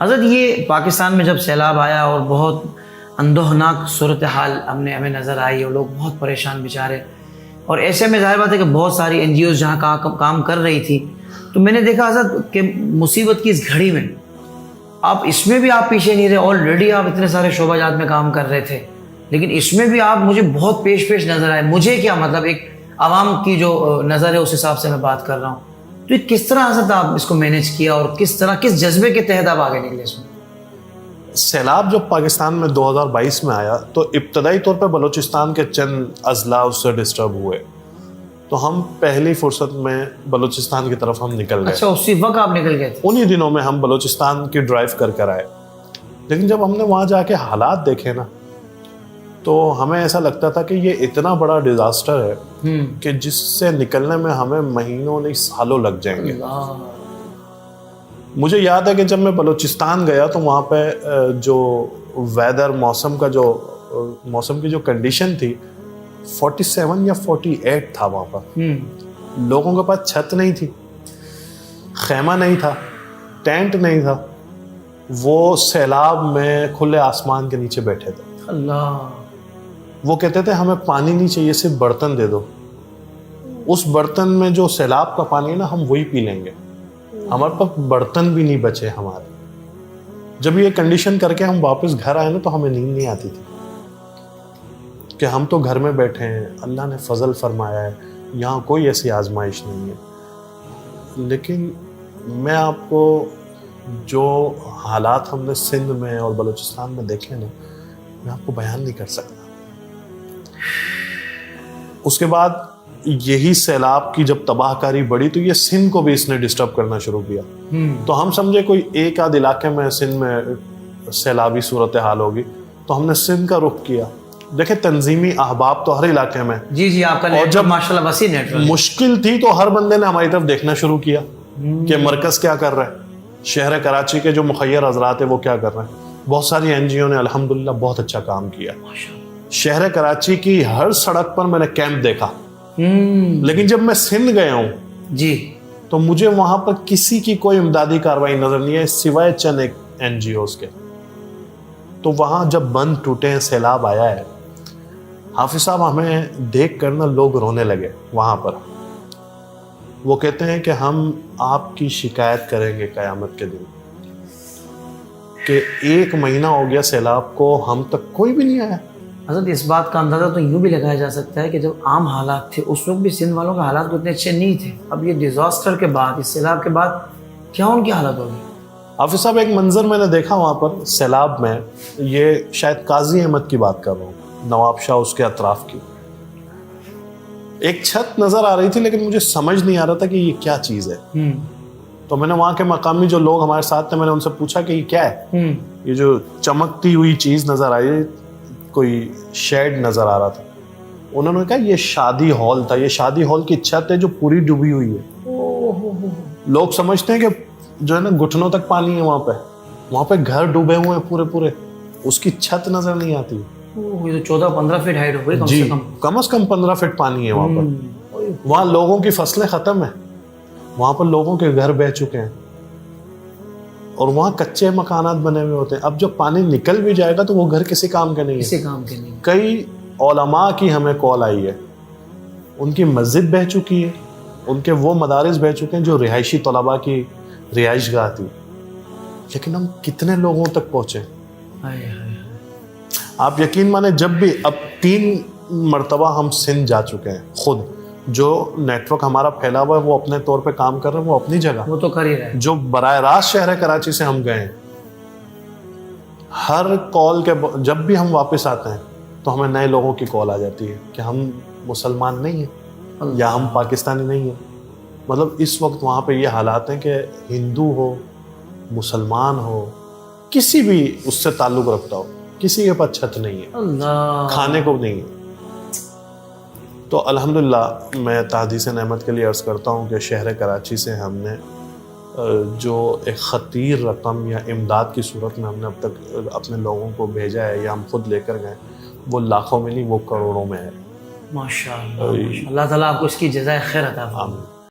حضرت یہ پاکستان میں جب سیلاب آیا اور بہت اندوہناک صورتحال ہمیں نظر آئی اور لوگ بہت پریشان بیچارے، اور ایسے میں ظاہر بات ہے کہ بہت ساری این جی اوز جہاں کام کر رہی تھی، تو میں نے دیکھا حضرت کہ مصیبت کی اس گھڑی میں آپ اس میں بھی آپ پیچھے نہیں رہے، آلریڈی آپ اتنے سارے شعبہ جات میں کام کر رہے تھے، لیکن اس میں بھی آپ مجھے بہت پیش نظر آئے. مجھے کیا مطلب ایک عوام کی جو نظر ہے اس حساب سے میں بات کر رہا ہوں. تو یہ کس طرح حضرت آپ اس کو مینیج کیا اور کس جذبے کے تحت آپ آگے نکلے اس میں؟ سیلاب جب پاکستان میں 2022 میں آیا تو ابتدائی طور پہ بلوچستان کے چند اضلاع اس سے ڈسٹرب ہوئے، تو ہم پہلی فرصت میں بلوچستان کی طرف ہم نکل گئے. اچھا، اسی وقت آپ نکل گئے تھے؟ انہی دنوں میں ہم بلوچستان کی ڈرائیو کر آئے. لیکن جب ہم نے وہاں جا کے حالات دیکھے نا تو ہمیں ایسا لگتا تھا کہ یہ اتنا بڑا ڈیزاسٹر ہے کہ جس سے نکلنے میں ہمیں مہینوں نہیں سالوں لگ جائیں گے. مجھے یاد ہے کہ جب میں بلوچستان گیا تو وہاں پہ جو ویدر موسم کی جو کنڈیشن تھی 47 یا 48 تھا وہاں پر. لوگوں کے پاس چھت نہیں تھی، خیمہ نہیں تھا، ٹینٹ نہیں تھا، وہ سیلاب میں کھلے آسمان کے نیچے بیٹھے تھے. اللہ، وہ کہتے تھے ہمیں پانی نہیں چاہیے، صرف برتن دے دو. اس برتن میں جو سیلاب کا پانی ہے نا ہم وہی پی لیں گے، ہمارے پاس برتن بھی نہیں بچے ہمارے. جب یہ کنڈیشن کر کے ہم واپس گھر آئے نا تو ہمیں نیند نہیں آتی تھی کہ ہم تو گھر میں بیٹھے ہیں، اللہ نے فضل فرمایا ہے، یہاں کوئی ایسی آزمائش نہیں ہے. لیکن میں آپ کو جو حالات ہم نے سندھ میں اور بلوچستان میں دیکھے نا میں آپ کو بیان نہیں کر سکتا. اس کے بعد یہی سیلاب کی جب تباہ کاری بڑھی تو یہ سندھ کو بھی اس نے ڈسٹرب کرنا شروع کیا. تو ہم سمجھے کوئی ایک آدھ علاقے میں سندھ میں سیلابی صورتحال ہوگی تو ہم نے سندھ کا رخ کیا. دیکھیں تنظیمی احباب تو ہر علاقے میں، جی آپ کا نیٹ ورک ماشاءاللہ وسیع نیٹ ورک. مشکل تھی تو ہر بندے نے ہماری طرف دیکھنا شروع کیا کہ مرکز کیا کر رہا ہے، شہر کراچی کے جو مخیر حضرات ہیں وہ کیا کر رہے ہیں. بہت ساری این جی او نے الحمدللہ بہت اچھا کام کیا. شہر کراچی کی ہر سڑک پر میں نے کیمپ دیکھا. لیکن جب میں سندھ گیا ہوں جی تو مجھے وہاں پر کسی کی کوئی امدادی کارروائی نظر نہیں ہے سوائے چند ایک این جی اوز کے. تو وہاں جب بند ٹوٹے ہیں، سیلاب آیا ہے، حافظ صاحب ہمیں دیکھ کر نا لوگ رونے لگے. وہاں پر وہ کہتے ہیں کہ ہم آپ کی شکایت کریں گے قیامت کے دن کہ 1 مہینہ ہو گیا سیلاب کو، ہم تک کوئی بھی نہیں آیا. حضرت اس بات کا اندازہ تو یوں بھی لگایا جا سکتا ہے کہ جب عام حالات تھے اس وقت بھی سندھ والوں کا حالات اتنے اچھے نہیں تھے. اب یہ ڈیزاسٹر کے بعد، اس سیلاب کے بعد کیا ان کی حالت ہوگی؟ حافظ صاحب ایک منظر میں نے دیکھا وہاں پر سیلاب میں، یہ شاید قاضی احمد کی بات کر رہا ہوں، نواب شاہ اس کے اطراف کی. ایک چھت نظر آ رہی تھی لیکن مجھے سمجھ نہیں آ رہا تھا کہ یہ کیا چیز ہے. تو میں نے وہاں کے مقامی جو لوگ ہمارے ساتھ تھے میں نے ان سے پوچھا کہ یہ کیا ہے. یہ جو چمکتی ہوئی چیز نظر آئی، کوئی شیڈ نظر آ رہا تھا. انہوں نے کہا یہ شادی ہال تھا، یہ شادی ہال کی چھت ہے جو پوری ڈوبی ہوئی ہے. لوگ سمجھتے ہیں کہ جو ہے نا گھٹنوں تک پانی ہے وہاں پہ گھر ڈوبے ہوئے ہیں پورے، اس کی چھت نظر نہیں آتی. یہ تو 14-15 فٹ ہائٹ ہو گئی جی، کم از کم 15 فٹ پانی ہے وہاں پر. وہاں لوگوں کی فصلیں ختم ہیں، وہاں پر لوگوں کے گھر بہہ چکے ہیں اور وہاں کچے مکانات بنے ہوئے ہوتے ہیں. اب جب پانی نکل بھی جائے گا تو وہ گھر کسی کام کے نہیں ہے. کسی کام کے نہیں. کئی علماء کی ہمیں کال آئی ہے، ان کی مسجد بہہ چکی ہے، ان کے وہ مدارس بہہ چکے ہیں جو رہائشی طلباء کی رہائش گاہ تھی. لیکن ہم کتنے لوگوں تک پہنچے؟ آپ یقین مانیں جب بھی اب 3 مرتبہ ہم سندھ جا چکے ہیں خود. جو نیٹ ورک ہمارا پھیلا ہوا ہے وہ اپنے طور پہ کام کر رہے ہیں، وہ اپنی جگہ، وہ تو کر ہی رہے. جو براہ راست شہر کراچی سے ہم گئے ہیں، ہر کال کے جب بھی ہم واپس آتے ہیں تو ہمیں نئے لوگوں کی کال آ جاتی ہے کہ ہم مسلمان نہیں ہیں یا ہم پاکستانی نہیں ہیں. مطلب اس وقت وہاں پہ یہ حالات ہیں کہ ہندو ہو، مسلمان ہو، کسی بھی اس سے تعلق رکھتا ہو، کسی کے پاس چھت نہیں ہے، کھانے کو نہیں ہے. تو الحمدللہ میں تحدیث نعمت کے لیے عرض کرتا ہوں کہ شہر کراچی سے ہم نے جو ایک خطیر رقم یا امداد کی صورت میں ہم نے اب تک اپنے لوگوں کو بھیجا ہے یا ہم خود لے کر گئے، وہ لاکھوں میں نہیں، وہ کروڑوں میں ہے. ماشاءاللہ. اللہ تعالیٰ آپ کو اس کی جزائے خیر عطا فرمائے. آمین.